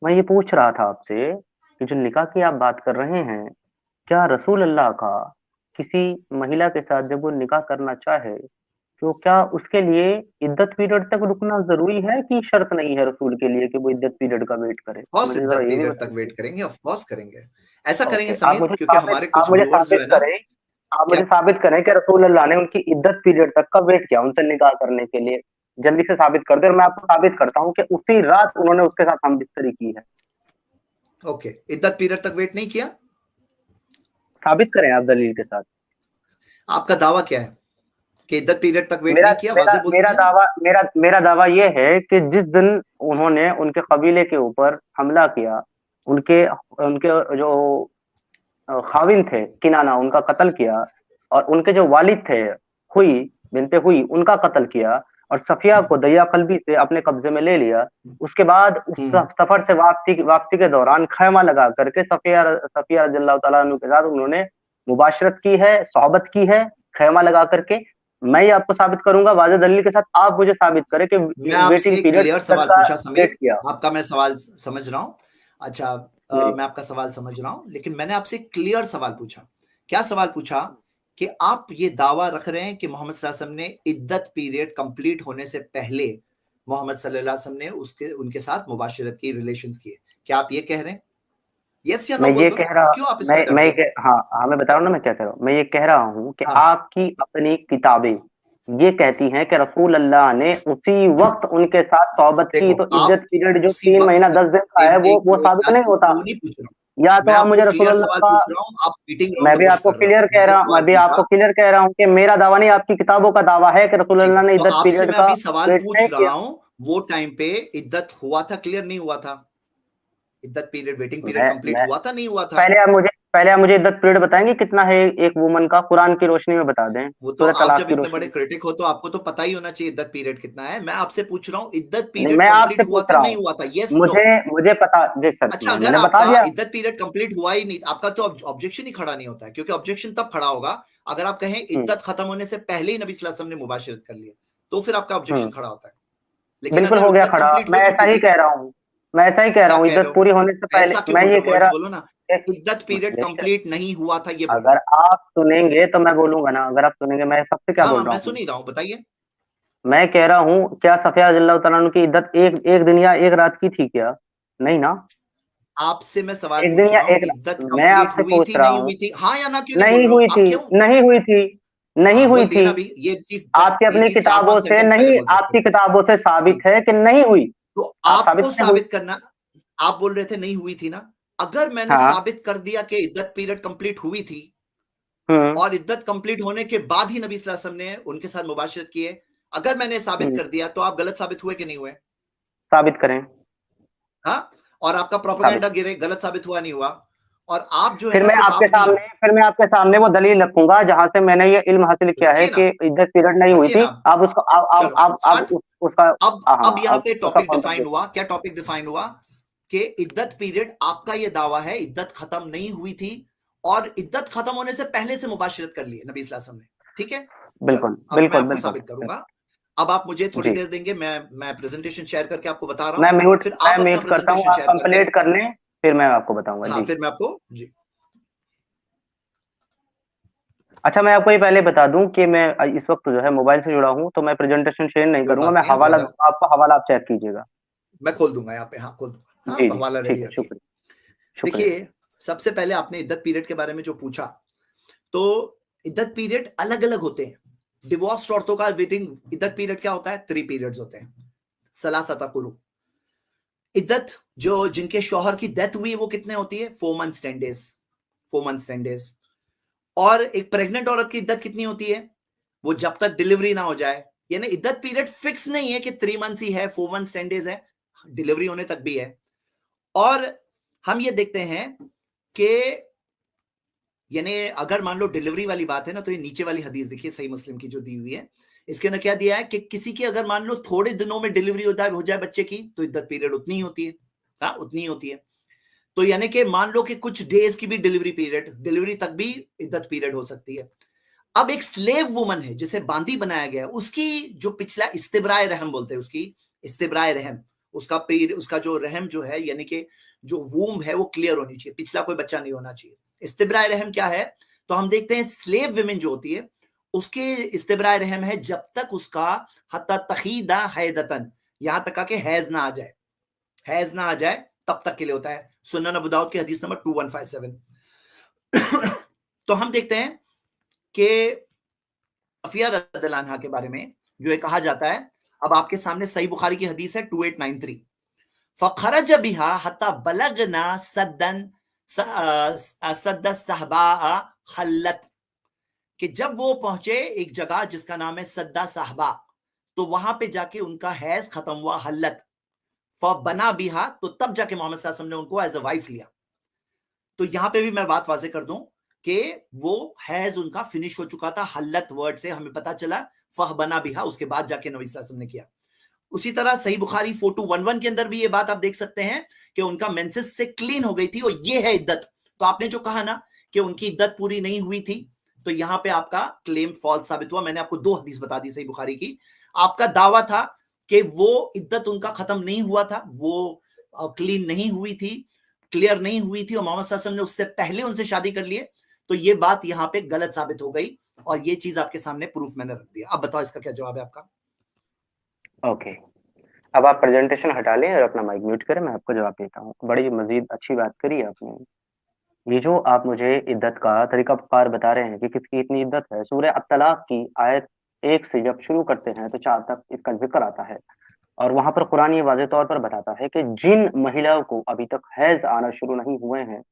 मैं ये पूछ रहा था आपसे कि जो निकाह की आप बात कर रहे हैं, क्या रसूल अल्लाह का किसी महिला के साथ जब वो निकाह करना चाहे, तो क्या उसके लिए इद्दत पीरियड तक रुकना ज़रूरी है कि शर्त नहीं है रसूल के लिए कि वो इद्दत पीरियड का वेट करे? ऑफ मुझे इद्दत ज़रा ये भी पीरियड तक बताइए। वेट करेंगे, ऑफ कोर्स करेंगे। ऐसा करेंगे ओके, समीर, क्योंकि हमारे आप कुछ मुझे व्यूअर्स जो साबित है ना, करें आप क्या मुझे साबित करें कि रसूल अल्लाह ने उनकी इद्दत पीरियड तक का वेट किया उनसे निकाह करने के लिए। जल्दी से साबित कर दें और मैं आपको साबित करता हूँ कि उसी रात उन्होंने उसके साथ हमबिस्तरी की है। ओके, इद्दत पीरियड तक वेट नहीं किया। साबित करें आप दलील के साथ। आपका दावा क्या है कि इद्दत पीरियड तक वेट मेरा नहीं किया? मेरा वाज़ेह बोल मेरा दीजिए। दावा मेरा मेरा दावा ये है कि जिस दिन उन्होंने उनके कबीले के ऊपर हमला किया, उनके उनके जो खाविन थे किनाना उनका कत्ल किया और उनके जो वालिद थे हुई बिनते हुई उनका कत्ल किया और सफिया को दरिया कल्बी से अपने कब्जे में ले लिया। उसके बाद उस हम्म। सफर से वापसी वापसी के दौरान खैमा लगा करके सफिया रज़ियल्लाहु ताला अन्हु के साथ उन्होंने मुबाशरत की है, सोहबत की है, खैमा लगा करके। मैं ये आपको साबित करूँगा वाज़ेह दलील के साथ, आप मुझे साबित करें कि मैं वेटिंग आपसे पीरियड क्लियर तक सवाल का पूछा वेट समीर, किया। आपका मैं सवाल समझ रहा हूं। अच्छा, जी। मैं आपका सवाल समझ रहा हूं, लेकिन मैंने आपसे क्लियर सवाल पूछा। क्या सवाल पूछा? कि आप ये दावा रख रहे हैं कि मोहम्मद सल्लल्लाहु अलैहि वसल्लम ने इद्दत पीरियड कंप्लीट होने से पहले मोहम्मद सल्लल्लाहु अलैहि वसल्लम ने उसके उनके साथ मुबाशरत की, रिलेशंस किए। क्या आप ये कह रहे हैं? यस या नो मैं बोल ये दो ना, कह रहा क्यों आप इसमें डरते हो? हाँ, हाँ, मैं बता रहा हूँ ना मैं क्या कह रहा हूँ। मैं ये कह रहा हूँ कि हाँ। आपकी अपनी किताबें ये कहती हैं कि रसूल अल्लाह ने उसी वक़्त उनके साथ तौबत की, देखो, तो आप इद्दत पीरियड जो उसी 3 वक्त महीना 10 दिन का है वो देखिए, साबित मैं नहीं होता। वो नहीं पूछ रहा हूँ। या तो मैं आप आपको मुझे रसूल क्लियर अल्लाह सवाल का पूछ रहा हूँ, आप बीटिंग अराउंड द बुश कर रहे हो। मैंने सवाल मैं भी पूछा। आपको क्लियर कह रहा हूँ कि मेरा दावा नहीं आपकी किताबों का दावा है कि रसूल ठीक है, अल्लाह ने तो इद्दत आपसे पीरियड मैं का अभी सवाल वेट पूछ नहीं रहा किया। हूं, वो टाइम पे इद्दत हुआ था, क्लियर नहीं हुआ था? इद्दत पीरियड, वेटिंग पीरियड कंप्लीट मैं हुआ था, नहीं हुआ था? पहले आप मुझे इद्दत पीरियड बताएँगे कितना है एक वुमन का? कुरान की रोशनी में बता दें, वो तो सूरह आप तलाक जब की इतने रोशनी बड़े में। क्रिटिक हो तो आपको तो पता ही होना चाहिए इद्दत पीरियड कितना है। मैं आपसे पूछ रहा हूँ, इद्दत नहीं, पीरियड मैं आपसे कंप्लीट हुआ पूछ था, रहा नहीं हूँ। हुआ था? Yes, no? मुझे मुझे पता जी सर अच्छा, अगर मैंने बता आपका दिया। इद्दत पीरियड कंप्लीट हुआ ही नहीं, आपका तो ऑब्जेक्शन ही खड़ा नहीं होता है, क्योंकि ऑब्जेक्शन तब खड़ा होगा अगर आप कहें हुँ, इद्दत खत्म होने से पहले ही नबी सल्लल्लाहु अलैहि वसल्लम ने मुबाशरत कर लिया, तो फिर आपका ऑब्जेक्शन हुँ, खड़ा होता है। लेकिन बिल्कुल अगर हो गया इद्दत खड़ा। कंप्लीट हो चुकी थी, मैं ऐसा ही कह रहा क्या हूँ कह रहे इद्दत हो? पूरी होने से पहले ऐसा क्यों मैं बोल ये रहे हो? कह वर्ड्स रहा बोलो ना। कि इद्दत पीरियड बेशक कंप्लीट नहीं हुआ था, ये बोलो। अगर आप सुनेंगे तो मैं बोलूँगा ना, अगर आप सुनेंगे मैं सबसे क्या हाँ, बोल हाँ, रहा मैं सुन हूँ। ही रहा हूं, बताइए। मैं कह रहा हूँ क्या सफ़िया रज़ियल्लाहु ताला अन्हा की इद्दत एक एक दिन या एक रात की थी क्या? नहीं ना? आपसे मैं सवाल एक दिन पूछ या रहा हूँ, एक इद्दत मैं कंप्लीट आपसे हुई पूछ थी, रहा नहीं हूँ, हुई थी? हाँ या ना क्यों नहीं बोल नहीं रहे हो हुई आप? थी, क्यों? नहीं हुई थी, नहीं हाँ, हुई बोल दिए थी। ना अभी। आपकी ये अपनी चीज चार किताबों पांच से सेंटेंस पहले नहीं बोल सकते आपकी थे। किताबों से जी। साबित है कि नहीं हुई। तो आप साबित आपको करें हुई। साबित करना, आप बोल रहे थे नहीं हुई थी ना। अगर मैंने हाँ, साबित कर दिया कि इद्दत पीरियड कंप्लीट हुई थी हुँ, और इद्दत कंप्लीट होने के बाद ही नबी सल्लल्लाहु अलैहि वसल्लम ने उनके साथ मुबाशरत की है, अगर मैंने साबित हुँ, कर दिया तो आप गलत साबित हुए कि नहीं हुए? साबित करें, हाँ, और आपका साबित। प्रोपेगेंडा गिरे, गलत साबित हुआ, नहीं हुआ? और आप जो है फिर ना, मैं सिर्फ आपके आप नहीं सामने हो। फिर मैं आपके सामने वो दलील रखूँगा जहाँ से मैंने ये इल्म हासिल किया है रखिए ना, कि इद्दत पीरियड नहीं हुई रखिए थी। ना। आप उसको चलो आप स्टार्ट। उसका अब यहाँ अब पे उसका टॉपिक काउंटर डिफाइन दें। हुआ, क्या टॉपिक डिफाइन हुआ? कि इद्दत पीरियड, आपका ये दावा है इद्दत खत्म नहीं हुई थी और इद्दत खत्म होने से पहले से मुबाशरत कर ली है नबी सल्लल्लाहु अलैहि वसल्लम ने। ठीक है, चलो बिल्कुल, अब मैं बिल्कुल, आपको बिल्कुल, साबित बिल्कुल। करूंगा। अब आप मुझे थोड़ी जी, देर देंगे, मैं प्रेजेंटेशन शेयर करके आपको बता रहा हूं, फिर मैं आप अपना म्यूट करता हूँ, प्रेजेंटेशन आप शेयर करके। कंप्लीट कर लें, फिर मैं आपको बताऊँगा। हाँ, जी। फिर मैं आपको। जी। अच्छा मैं आपको ये पहले बता दूँ कि मैं इस वक़्त जो है मोबाइल से जुड़ा हूँ, तो मैं प्रेज़ेंटेशन शेयर नहीं कोई करूँगा, बात मैं नहीं, आप हवाला अगर, दूँगा आपको, हवाला आप चेक कीजिएगा। मैं खोल दूंगा यहाँ पे, हाँ खोल दूंगा, हाँ जी, जी, हवाला ठीक रेडी है, रखिए। शुक्रिया, शुक्रिया। देखिए, सबसे पहले आपने इद्दत पीरियड के बारे में जो पूछा, तो इद्दत पीरियड अलग अलग होते हैं। डिवोर्स्ड औरतों का वेटिंग इद्दत पीरियड क्या होता है? 3 पीरियड्स होते हैं। सलासता कुरु। इद्दत जो जिनके शौहर की डेथ हुई है वो कितने होती है? 4 मंथ्स 10 डेज। 4 months 10 days. और एक प्रेग्नेंट औरत की इद्दत कितनी होती है? वो जब तक डिलीवरी ना हो जाए। यानी इद्दत पीरियड फिक्स नहीं है कि 3 मंथ्स ही है, 4 मंथ्स 10 डेज है, डिलीवरी होने तक भी है। और हम ये देखते हैं कि यानी अगर मान लो डिलीवरी वाली बात है ना, तो ये नीचे वाली हदीस देखिए, सही मुस्लिम की जो दी हुई है, इसके अंदर क्या दिया है कि किसी की अगर मान लो थोड़े दिनों में डिलीवरी हो जाए बच्चे की, तो इद्दत पीरियड उतनी ही होती है। हाँ, उतनी ही होती है। तो यानी कि मान लो कि कुछ डेज की भी डिलीवरी तक भी इद्दत पीरियड हो सकती है। अब एक स्लेव वुमन है जिसे बांदी बनाया गया, उसकी जो पिछला इस्तिब्राए रहम बोलते हैं, उसकी इस्तिब्राए रहम, उसका उसका जो रहम जो है, यानी कि जो वूम है वो क्लियर होनी चाहिए, पिछला कोई बच्चा नहीं होना चाहिए। इस्तिब्राए रहम क्या है, तो हम देखते हैं स्लेव विमेन जो होती है उसके इस्तिब्राए रहम है जब तक उसका हत्ता तखीदा हैदतन, यहां तक कि हैज ना आ जाए, हैज ना आ जाए तब तक के लिए होता है। सुनन अबू दाऊद की हदीस नंबर 2157। तो हम देखते हैं कि सफिया रज़ियल्लाहु अन्हा के बारे में जो ये कहा जाता है, अब आपके सामने सही बुखारी की हदीस है 2893, फखरज बिहा हत्ता बलगना सद्दन सद्द सहबा खल्लत, कि जब वो पहुंचे एक जगह जिसका नाम है सद्दा साहबा, तो वहां पे जाके उनका हैज खत्म हुआ, हल्लत बना बिहा, तो तब जाके मोहम्मद सल्लल्लाहु अलैहि वसल्लम ने उनको एज अ वाइफ लिया। तो यहां पे भी मैं बात वाजे कर दूं कि वो हैज उनका फिनिश हो चुका था, हल्लत वर्ड से हमें पता चला, फह बना बिहा उसके बाद जाके नबी सल्लल्लाहु अलैहि वसल्लम ने किया। उसी तरह सही बुखारी 4211 के अंदर भी ये बात आप देख सकते हैं कि उनका मेंसेस से क्लीन हो गई थी, और ये है इद्दत। तो आपने जो कहा ना कि उनकी इद्दत पूरी नहीं हुई थी, तो यहां पे आपका क्लेम फॉल्स साबित हुआ। मैंने आपको 2 हदीस बता दी सही बुखारी की। आपका दावा था कि वो इद्दत उनका खत्म नहीं हुआ था, वो क्लीन नहीं हुई थी, क्लियर नहीं हुई थी, और मोहम्मद सल्लल्लाहु अलैहि वसल्लम ने उससे पहले उनसे शादी कर लिए, तो ये बात यहां पे गलत साबित हो गई, और ये चीज आपके सामने प्रूफ मैंने रख दिया। अब बताओ इसका क्या जवाब है आपका। ओके, अब आप प्रेजेंटेशन हटा लें और अपना माइक म्यूट करें, मैं आपको जवाब देता हूँ। बड़ी मजीद अच्छी बात करी आपने। ये जो आप मुझे इद्दत का तरीकाकार बता रहे हैं कि किसकी इतनी इद्दत है, सूरह अत-तलाक की आयत 1 से जब शुरू करते हैं तो 4 तक इसका जिक्र आता है, और वहां पर कुरान ये वाज़ेह तौर पर बताता है कि जिन महिलाओं को अभी तक हैज आना शुरू नहीं हुए हैं,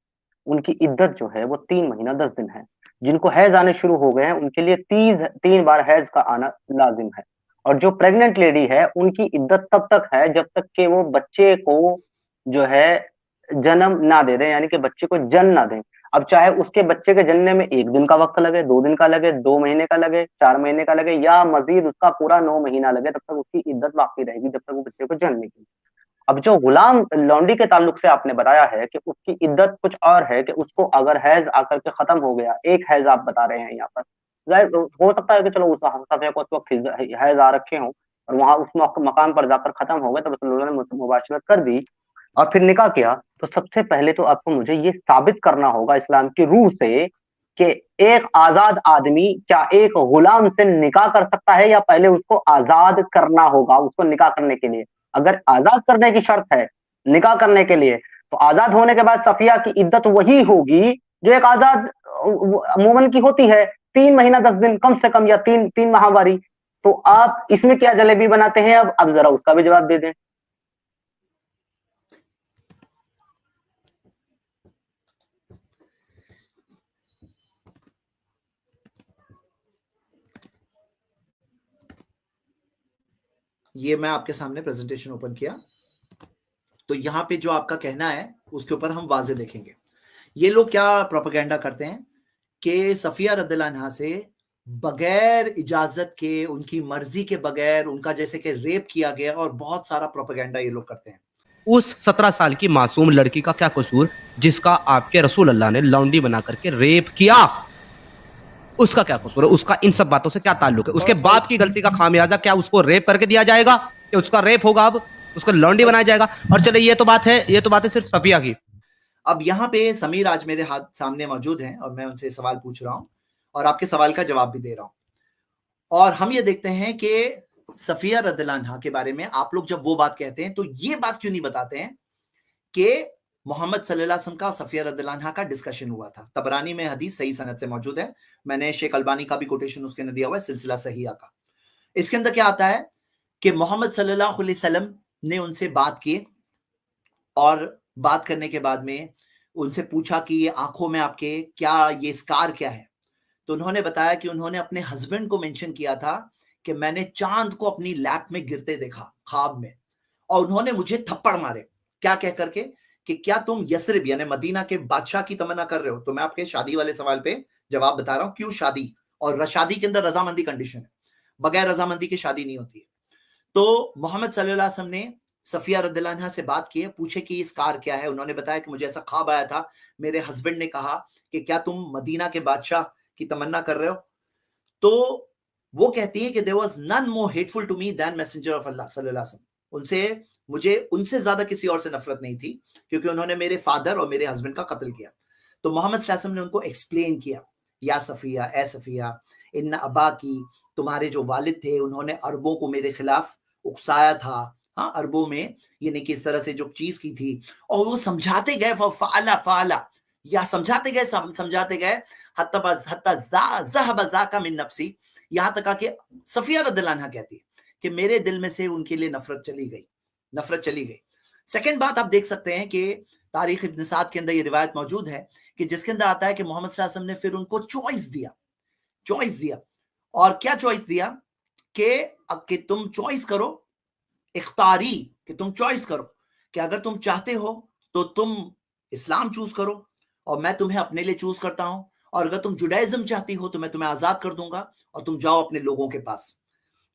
उनकी इद्दत जो है वो 3 महीना 10 दिन है। जिनको हैज आने शुरू हो गए हैं उनके लिए 3 बार हैज का आना लाजिम है। और जो प्रेग्नेंट लेडी है उनकी इद्दत तब तक है जब तक कि वो बच्चे को जो है जन्म ना दे दें, यानी कि बच्चे को जन्म ना दें। अब चाहे उसके बच्चे के जनने में 1 दिन का वक्त लगे, 2 दिन का लगे, 2 महीने का लगे, 4 महीने का लगे, या मजीद उसका पूरा 9 महीना लगे, तब तक उसकी इद्दत बाकी रहेगी जब तक वो बच्चे को जन्म नहीं देगी। अब जो गुलाम लौंडी के ताल्लुक से आपने बताया है कि उसकी इद्दत कुछ और है, कि उसको अगर हैज आकर के खत्म हो गया, एक हैज आप बता रहे हैं यहाँ पर, जाहिर हो सकता है कि चलो उस सफ़े को उस वक्त हैज आ रखे हों और वहां उस मकाम पर जाकर खत्म हो गए, तब रसूलुल्लाह ने मुबाशरत कर दी और फिर निकाह किया। तो सबसे पहले तो आपको मुझे ये साबित करना होगा इस्लाम की रूह से कि एक आजाद आदमी क्या एक गुलाम से निकाह कर सकता है, या पहले उसको आजाद करना होगा उसको निकाह करने के लिए। अगर आजाद करने की शर्त है निकाह करने के लिए, तो आजाद होने के बाद सफिया की इद्दत वही होगी जो एक आजाद मोमन की होती है, 3 महीना 10 दिन कम से कम, या 3 माहवारी। तो आप इसमें क्या जलेबी बनाते हैं? अब जरा उसका भी जवाब दे दें। ये मैं आपके सामने प्रेजेंटेशन ओपन किया, तो यहां पे जो आपका कहना है उसके ऊपर हम वाजे देखेंगे। ये लोग क्या प्रोपेगेंडा करते हैं कि सफिया रदियल्लाहु अन्हा से बगैर इजाजत के, उनकी मर्जी के बगैर उनका जैसे कि रेप किया गया, और बहुत सारा प्रोपेगेंडा ये लोग करते हैं। उस 17 साल की मासूम लड़की का क्या कसूर जिसका आपके रसूल अल्लाह ने लौंडी बना करके रेप किया? उसका क्या कसूर है? उसका इन सब बातों से क्या ताल्लुक है? उसके बाप की गलती का खामियाजा क्या उसको रेप करके दिया जाएगा, कि उसका रेप होगा, अब उसको लौंडी बनाया जाएगा? और चले ये तो बात है सिर्फ सफिया की। अब यहाँ पे समीर आज मेरे हाथ सामने मौजूद हैं और मैं उनसे सवाल पूछ रहा हूं और आपके सवाल का जवाब भी दे रहा हूं। और हम ये देखते हैं कि सफिया रदियल्लाहु अन्हा के बारे में आप लोग जब वो बात कहते हैं तो ये बात क्यों नहीं बताते हैं कि मोहम्मद सल्लल्लाहु अलैहि वसल्लम का सफिया रदियल्लाहु अन्हा का डिस्कशन हुआ था। तबरानी में हदीस सही सनद से मौजूद है, मैंने शेख अलबानी का भी कोटेशन उसके अंदर दिया हुआ है, सिलसिला सहीहा का। इसके अंदर क्या आता है कि मोहम्मद सल्लल्लाहु अलैहि वसल्लम ने उनसे बात की, और बात करने के बाद में उनसे पूछा कि ये आंखों में आपके क्या, ये स्कार क्या है? तो उन्होंने बताया कि उन्होंने अपने हस्बैंड को मेंशन किया था कि मैंने चांद को अपनी लैप में गिरते देखा ख्वाब में, और उन्होंने मुझे थप्पड़ मारे, क्या कह करके कि क्या तुम यसरिब यानी मदीना के बादशाह की तमन्ना कर रहे हो? तो मैं आपके शादी वाले सवाल पे जवाब बता रहा हूं, क्यों शादी, और शादी के अंदर रजामंदी कंडीशन है, बगैर रजामंदी की शादी नहीं होती है। तो मोहम्मद सल्लल्लाहु अलैहि वसल्लम ने सफिया रदियल्लाहु अन्हा से बात की, पूछे कि इस कार क्या है? उन्होंने बताया कि मुझे ऐसा ख्वाब आया था, मेरे हस्बैंड ने कहा कि क्या तुम मदीना के बादशाह की तमन्ना कर रहे हो? तो वो कहती है कि there was none more hateful to me than messenger of अल्लाह सल्लल्लाहु अलैहि वसल्लम। उनसे मुझे उनसे ज्यादा किसी और से नफरत नहीं थी, क्योंकि उन्होंने मेरे फादर और मेरे हस्बैंड का कत्ल किया। तो मोहम्मद सल्लल्लाहु अलैहि वसल्लम ने उनको एक्सप्लेन किया, या सफिया, ए सफिया, इन अबा की, तुम्हारे जो वालिद थे उन्होंने अरबों को मेरे खिलाफ उकसाया था, हाँ, अरबों में यानी कि इस तरह से जो चीज की थी, और वो समझाते गए, फ़अला फ़अला, या समझाते गए, समझाते गए, हत्ता मिन नफ्सी, यहाँ तक कि सफिया रदियल्लाहु अन्हा कहती है कि मेरे दिल में से उनके लिए नफरत चली गई, नफरत चली गई। सेकंड बात आप देख सकते हैं कि तारीख इब्न साद के अंदर ये रिवायत मौजूद है कि जिसके अंदर आता है कि मोहम्मद सल्लल्लाहु अलैहि वसल्लम ने फिर उनको चॉइस दिया, और क्या चॉइस दिया कि तुम चॉइस करो, इख्तारी, कि तुम चॉइस करो कि अगर तुम चाहते हो तो तुम इस्लाम चूज करो और मैं तुम्हें अपने लिए चूज करता हूं, और अगर तुम जुडाइज्म चाहती हो तो मैं तुम्हें आजाद कर दूंगा और तुम जाओ अपने लोगों के पास।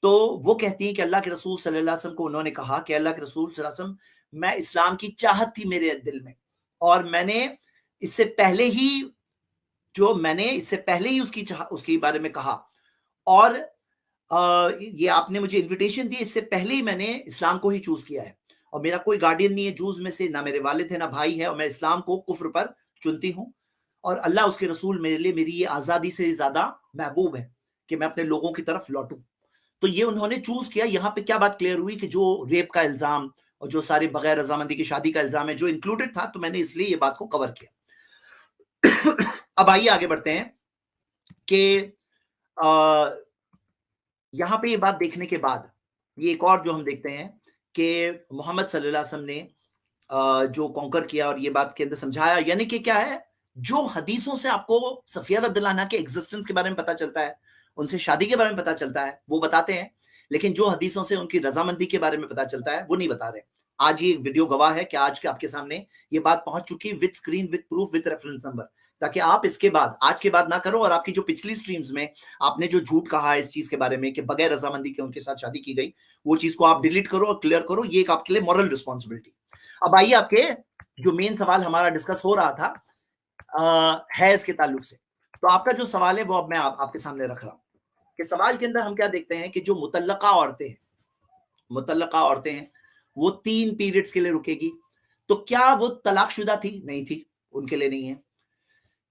तो वो कहती हैं कि अल्लाह के रसूल सल्लल्लाहु अलैहि वसल्लम को उन्होंने कहा कि अल्लाह के रसूल सल्लल्लाहु अलैहि वसल्लम, मैं इस्लाम की चाहत थी मेरे दिल में, और मैंने इससे पहले ही उसके बारे में कहा, और ये आपने मुझे इनविटेशन दी, इससे पहले ही मैंने इस्लाम को ही चूज किया है, और मेरा कोई गार्डियन नहीं है जूस में से, ना मेरे वालिद है ना भाई है, और मैं इस्लाम को कुफ्र पर चुनती हूँ, और अल्लाह उसके रसूल मेरे लिए मेरी ये आजादी से ज्यादा महबूब है कि मैं अपने लोगों की तरफ लौटूं। तो ये उन्होंने चूज किया। यहाँ पे क्या बात क्लियर हुई कि जो रेप का इल्जाम और जो सारे बगैर रजामंदी की शादी का इल्जाम है जो इंक्लूडेड था, तो मैंने इसलिए ये बात को कवर किया। अब आइए आगे बढ़ते हैं कि यहाँ पे ये बात देखने के बाद ये एक और जो हम देखते हैं कि मोहम्मद सल्लल्लाहु अलैहि वसल्लम ने जो कॉन्कर किया और ये बात के अंदर समझाया, यानी कि क्या है, जो हदीसों से आपको सफिया रदियल्लाहु अन्हा के एग्जिस्टेंस के बारे में पता चलता है, उनसे शादी के बारे में पता चलता है, वो बताते हैं, लेकिन जो हदीसों से उनकी रजामंदी के बारे में पता चलता है वो नहीं बता रहे। आज ये वीडियो गवाह है कि आज के आपके सामने ये बात पहुंच चुकी है with screen, with proof, with reference number, ताकि आप इसके बाद आज के बाद ना करो, और आपकी जो पिछली स्ट्रीम्स में आपने जो झूठ कहा है इस चीज के बारे में कि बगैर रजामंदी के उनके साथ शादी की गई, वो चीज को आप डिलीट करो और क्लियर करो। ये एक आपके लिए मॉरल रिस्पॉन्सिबिलिटी। अब आइए आपके जो मेन सवाल हमारा डिस्कस हो रहा था हैज के ताल्लुक से, तो आपका जो सवाल है वो अब मैं आपके सामने रख रहा हूं कि सवाल के अंदर हम क्या देखते हैं कि जो मुतल्लका औरतें हैं वो 3 पीरियड्स के लिए रुकेगी। तो क्या वो तलाकशुदा थी? नहीं थी, उनके लिए नहीं है।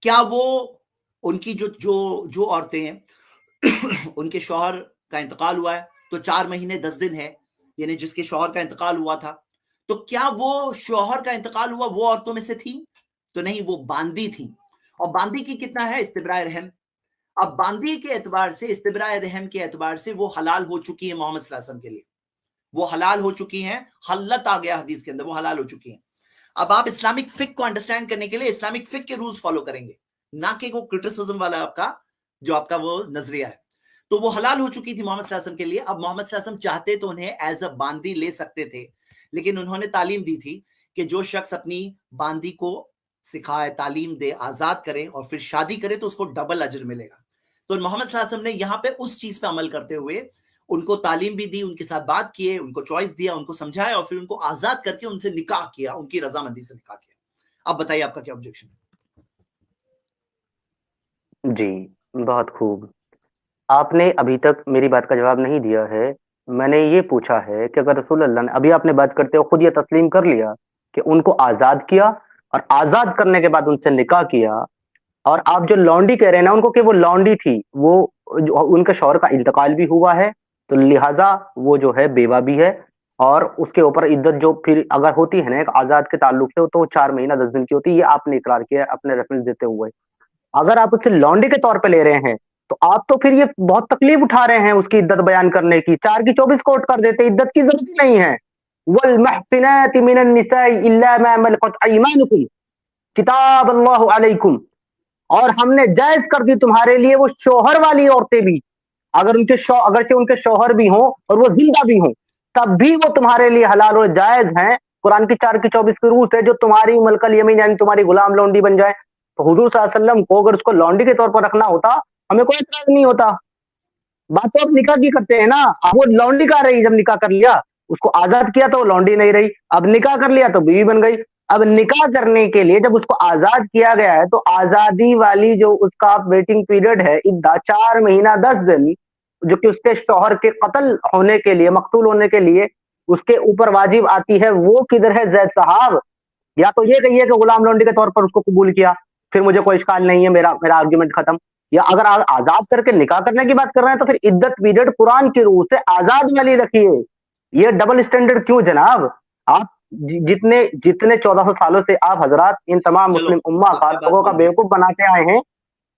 क्या वो उनकी जो औरतें हैं उनके शौहर का इंतकाल हुआ है तो 4 महीने 10 दिन है, यानी जिसके शौहर का इंतकाल हुआ था, तो क्या वो शौहर का इंतकाल हुआ वो औरतों में से थी? तो नहीं, वो बांदी थी। और बांदी की कितना है? इस्तिब्राए रहम। अब बांदी के एतबार से, इस्तिब्राए रहम के एतबार से वो हलाल हो चुकी है मोहम्मद सल्लल्लाहु अलैहि वसल्लम के लिए, वो हलाल हो चुकी हैं। हल्लत आ गया हदीस के अंदर, वो हलाल हो चुकी हैं। अब आप इस्लामिक फिक को अंडरस्टैंड करने के लिए इस्लामिक फिक के रूल्स फॉलो करेंगे, ना कि वो क्रिटिसिज्म वाला आपका वो नजरिया है। तो वो हलाल हो चुकी थी मोहम्मद सल्लल्लाहु अलैहि वसल्लम के लिए। अब मोहम्मद सल्लल्लाहु अलैहि वसल्लम चाहते तो उन्हें एज अ बांदी ले सकते थे, लेकिन उन्होंने तालीम दी थी कि जो शख्स अपनी बांदी को सिखाए, तालीम दे, आजाद करे और फिर शादी करे तो उसको डबल अजर मिलेगा। तो मोहम्मद सल्लल्लाहु अलैहि वसल्लम ने यहाँ पे उस चीज पे अमल करते हुए उनको तालीम भी दी, उनके साथ बात किए, उनको चॉइस दिया, उनको समझाया और फिर उनको आजाद करके उनसे निकाह किया, उनकी रजामंदी से निकाह किया। अब बताइए आपका क्या ऑब्जेक्शन है? जी, बहुत खूब। आपने अभी तक मेरी बात का जवाब नहीं दिया है। मैंने ये पूछा है कि अगर रसूल अल्लाह ने, अभी आपने बात करते हुए खुद ये तस्लीम कर लिया कि उनको आजाद किया और आजाद करने के बाद उनसे निकाह किया, और आप जो लौंडी कह रहे हैं ना उनको कि वो लौंडी थी, वो उनके शौहर का इंतकाल भी हुआ है, तो लिहाजा वो जो है बेवा भी है, और उसके ऊपर इद्दत जो फिर अगर होती है ना एक आजाद के ताल्लुक से, तो 4 महीना 10 दिन की होती है। ये आपने इकरार किया अपने रेफरेंस देते हुए। अगर आप उसे लौंडी के तौर पे ले रहे हैं तो आप तो फिर ये बहुत तकलीफ उठा रहे हैं उसकी इद्दत बयान करने की। 4 की 24 कोट कर देते, इद्दत की जरूरत ही नहीं है। वल मुहसिनाति मिनन निसाई इल्ला मा मलकत अयमानुकुम किताब अल्लाह अलैकुम, और हमने जायज कर दी तुम्हारे लिए वो शौहर वाली औरतें भी, अगरचे उनके शौहर भी हों और वो जिंदा भी हों, तब भी वो तुम्हारे लिए हलाल और जायज हैं। कुरान की 4 की 24 की रूल है, जो तुम्हारी मलकल यमीन यानी तुम्हारी गुलाम लौंडी बन जाए। तो हुजूर सल्लल्लाहु अलैहि वसल्लम को अगर उसको लौंडी के तौर पर रखना होता, हमें कोई एतराज नहीं होता। बात तो आप निकाह की करते हैं ना। अब वो लौंडी का रही, जब निकाह कर लिया, उसको आजाद किया तो वो लौंडी नहीं रही, अब निकाह कर लिया तो बीवी बन गई। अब निकाह करने के लिए जब उसको आजाद किया गया है, तो आजादी वाली जो उसका वेटिंग पीरियड है, इद्दा 4 महीना 10 दिन, जो कि उसके शौहर के कत्ल होने के लिए, मकतूल होने के लिए उसके ऊपर वाजिब आती है, वो किधर है जैद साहब? या तो ये कहिए कि गुलाम लौंडी के तौर पर उसको कबूल किया, फिर मुझे कोई इश्काल नहीं है, मेरा मेरा आर्ग्यूमेंट खत्म। या अगर आजाद करके निकाह करने की बात कर रहे हैं तो फिर इद्दत पीरियड कुरान की रूह से आजाद वाली रखिए। ये डबल स्टैंडर्ड क्यों जनाब? आप जितने जितने 1400 सालों से आप हजरात इन तमाम मुस्लिम उम्मा का लोगों का बेवकूफ बनाते आए हैं,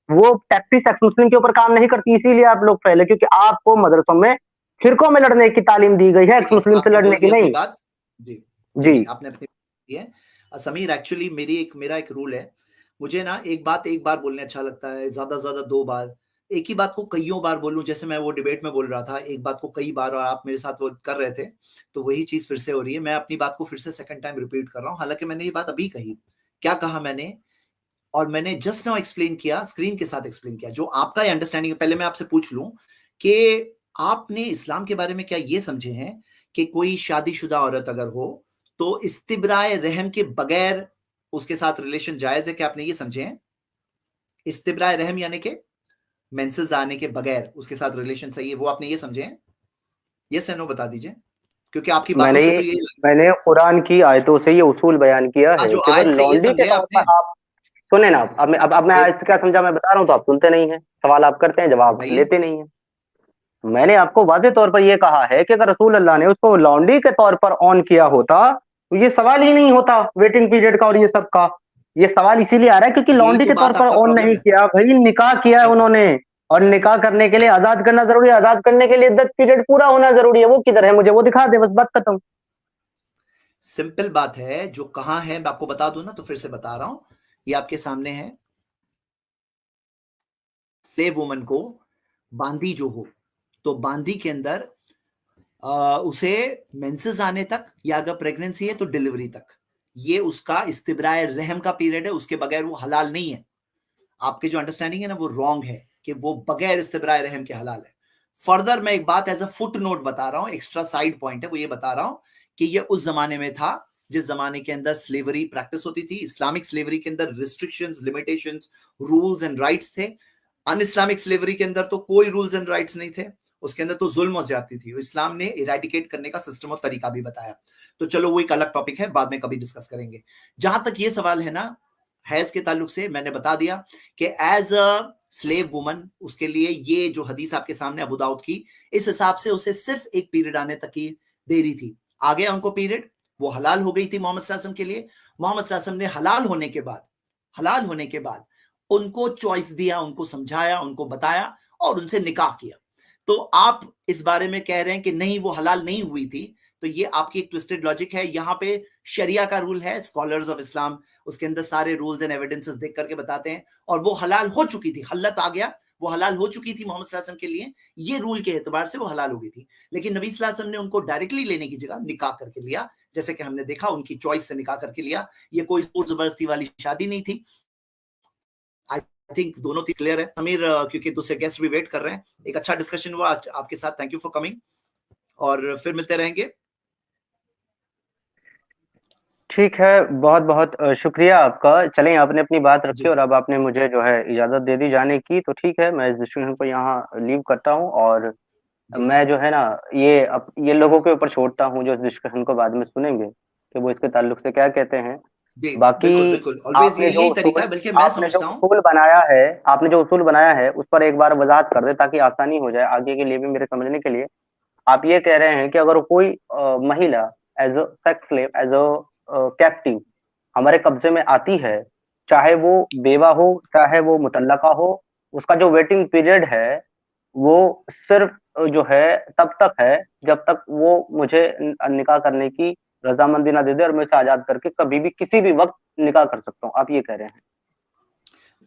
वो टैक्टिक्स एक्स मुस्लिम के ऊपर काम नहीं करती, इसीलिए आप लोग फैले, क्योंकि आपको मदरसों में फिरकों में लड़ने की तालीम दी गई है, एक्स मुस्लिम से लड़ने की नहीं। जी जी जी, आपने अपनी है समीर। एक्चुअली मेरा एक रूल है, मुझे ना एक बार बोलने अच्छा लगता है, ज्यादा से ज्यादा 2 बार। एक ही बात को कईयों बार बोलूं, जैसे मैं वो डिबेट में बोल रहा था, एक बात को कई बार, और आप मेरे साथ वो कर रहे थे, तो वही चीज फिर से हो रही है। मैं अपनी बात को फिर से सेकंड टाइम रिपीट कर रहा हूं, हालांकि मैंने ये बात अभी कही। क्या कहा मैंने? और मैंने जस्ट नाउ एक्सप्लेन किया, स्क्रीन के साथ एक्सप्लेन किया, जो आपका ये अंडरस्टैंडिंग है। पहले मैं आपसे पूछ लूं कि आपने इस्लाम के बारे में क्या ये समझे हैं कि कोई शादीशुदा औरत अगर हो तो इस्तिब्राए रहम के बगैर उसके साथ रिलेशन जायज है? क्या आपने ये समझे हैं? इस्तिब्राए रहम यानी कि मेंसेस आने के बगैर उसके साथ रिलेशन सही है, वो आपने ये समझे हैं? यस या नो बता दीजिए, क्योंकि आपकी बातों से तो ये मैंने कुरान की आयतों से ये उसूल बयान किया है जो कि आयत अगर से ये लौंडी के समझे तौर पर आपने। आप सुने ना, अब मैं आयत से क्या समझा मैं बता रहा हूँ, तो आप सुनते नहीं है, सवाल आप करते हैं, जवाब बताइए। लेते नहीं है। मैंने आपको वाज़ेह तौर पर यह कहा है कि अगर रसूल अल्लाह ने उसको लौंडी के तौर पर ऑन किया होता तो ये सवाल ही नहीं होता वेटिंग पीरियड का और ये सब का। ये सवाल इसीलिए आ रहा है क्योंकि यही लौंडी तो के तौर बात पर आपका ऑन प्रॉब्लम नहीं है। किया भाई, निकाह किया है उन्होंने, और निकाह करने के लिए आजाद करना जरूरी है, आजाद करने के लिए इद्दत पीरियड पूरा होना जरूरी है। वो किधर है? मुझे वो दिखा दे, बस बात खत्म। सिंपल बात है, जो कहां है मैं आपको बता दूं ना, तो फिर से बता रहा हूं, ये आपके सामने है। स्लेव वुमन को बांदी जो हो, तो बांदी के अंदर उसे मेंसेस आने तक, या अगर प्रेगनेंसी है तो डिलीवरी तक, ये उसका इस्तिब्राए रहम का पीरियड है, उसके बगैर वो हलाल नहीं है। आपके जो अंडरस्टैंडिंग है ना वो रॉन्ग है कि वो बगैर इस्तिब्राए रहम के हलाल है। फर्दर मैं एक बात एज अ फुट नोट बता रहा हूं, एक्स्ट्रा साइड पॉइंट है, वो ये बता रहा हूं कि ये उस जमाने में था जिस जमाने के अंदर स्लेवरी प्रैक्टिस होती थी। इस्लामिक स्लेवरी के अंदर restrictions, limitations, rules and rights थे। अन इस्लामिक स्लेवरी के अंदर तो कोई रूल्स एंड राइट्स नहीं थे, उसके अंदर तो जुल्म हो जाती थी। इस्लाम ने इरेडिकेट करने का सिस्टम और तरीका भी बताया। तो चलो वो एक अलग टॉपिक है, बाद में कभी डिस्कस करेंगे। जहां तक ये सवाल है ना हैज के ताल्लुक से, मैंने बता दिया कि एज अ स्लेव वुमन उसके लिए ये जो हदीस आपके सामने अबू दाऊद की, इस हिसाब से उसे सिर्फ एक पीरियड आने तक की देरी थी। आ गया उनको पीरियड, वो हलाल हो गई थी मोहम्मद सल्लल्लाहु अलैहि वसल्लम के लिए। मोहम्मद सल्लल्लाहु अलैहि वसल्लम ने हलाल होने के बाद उनको चॉइस दिया, उनको समझाया, उनको बताया और उनसे निकाह किया। तो आप इस बारे में कह रहे हैं कि नहीं वो हलाल नहीं हुई थी, तो ये आपकी एक ट्विस्टेड लॉजिक है। यहाँ पे शरिया का रूल है, स्कॉलर्स ऑफ इस्लाम उसके अंदर सारे रूल्स एंड एविडेंसेस देख करके बताते हैं, और वो हलाल हो चुकी थी, हल्लत आ गया, वो हलाल हो चुकी थी मोहम्मद सल्लल्लाहु अलैहि वसल्लम के लिए, ये रूल के एतबार से वो हलाल हो गई थी। लेकिन नबी सल्लल्लाहु अलैहि वसल्लम ने उनको डायरेक्टली लेने की जगह निकाह करके लिया, जैसे कि हमने देखा उनकी चॉइस से निकाह करके लिया। ये कोई जबरदस्ती वाली शादी नहीं थी। आई थिंक दोनों चीज क्लियर है समीर, क्योंकि दूसरे गेस्ट भी वेट कर रहे हैं। एक अच्छा डिस्कशन हुआ आज आपके साथ, थैंक यू फॉर कमिंग, और फिर मिलते रहेंगे। ठीक है, बहुत बहुत शुक्रिया आपका। चलें, आपने अपनी बात रखी जी और अब आपने मुझे जो है इजाज़त दे दी जाने की, तो ठीक है, मैं इस डिस्कशन को यहाँ लीव करता हूँ। और जी मैं जो है ना ये लोगों के ऊपर छोड़ता हूँ जो इस डिस्कशन को बाद में सुनेंगे कि वो इसके ताल्लुक से क्या कहते हैं। जी, बाकी बिल्कुल बिल्कुल, ऑलवेज आपने जो यही तरीका उसूल है, बल्कि मैं आपने जो समझता हूँ। उसूल बनाया है आपने जो उसूल बनाया है उस पर एक बार वज़ाहत कर दें ताकि आसानी हो जाए आगे के लिए भी मेरे समझने के लिए। आप ये कह रहे हैं कि अगर कोई महिला as a sex slave, as a captive हमारे कब्ज़े में आती है, चाहे वो बेवा हो, चाहे वो मुतल्लका हो, उसका जो वेटिंग पीरियड है, वो सिर्फ़ जो है तब तक है, जब तक वो मुझे निकाह करने की रज़ामंदी ना दे दे और मैं उसे आज़ाद करके कभी भी, किसी भी वक़्त निकाह कर सकता हूँ। आप ये कह रहे हैं।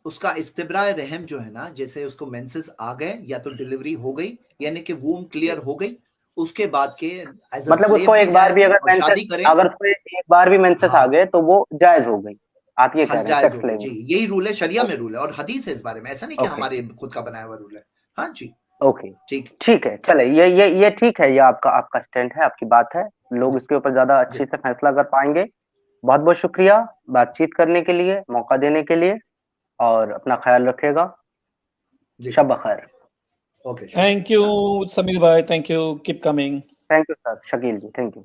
उसका इस्तिब्राए रहम जो है ना, जैसे उसको मेंसेस आ गए या तो डिलीवरी हो गई, यानी कि वूम क्लियर हो गई, उसके बाद के एज अ मतलब स्लेव उसको भी एक बार जायज भी है, और शादी करें। अगर उसको एक बार भी मेंसेस आ हाँ, गए तो वो जायज़ हो गई। आप ये कह हल रहे हैं जायज सेक्स हो गई स्लेव जी, में। यही रूल है, शरिया में ओके, रूल है, और हदीस है इस बारे में, ऐसा नहीं कि ओके, हमारे खुद का बनाया हुआ रूल है। हाँ जी, ओके। ठीक है। ठीक है, चले, ये ठीक है, ये आपका आपका स्टैंड है, आपकी बात है। लोग जी इसके ऊपर ज़्यादा जी अच्छे से फैसला कर पाएँगे। बहुत-बहुत शुक्रिया बातचीत करने के लिए, मौका देने के लिए, और अपना ख़्याल रखिएगा। जी, शब ब ख़ैर। ओके, शुक्रिया। Thank you, Samir bhai. Thank you. Keep coming. Thank you sir, Shakeel ji, thank you.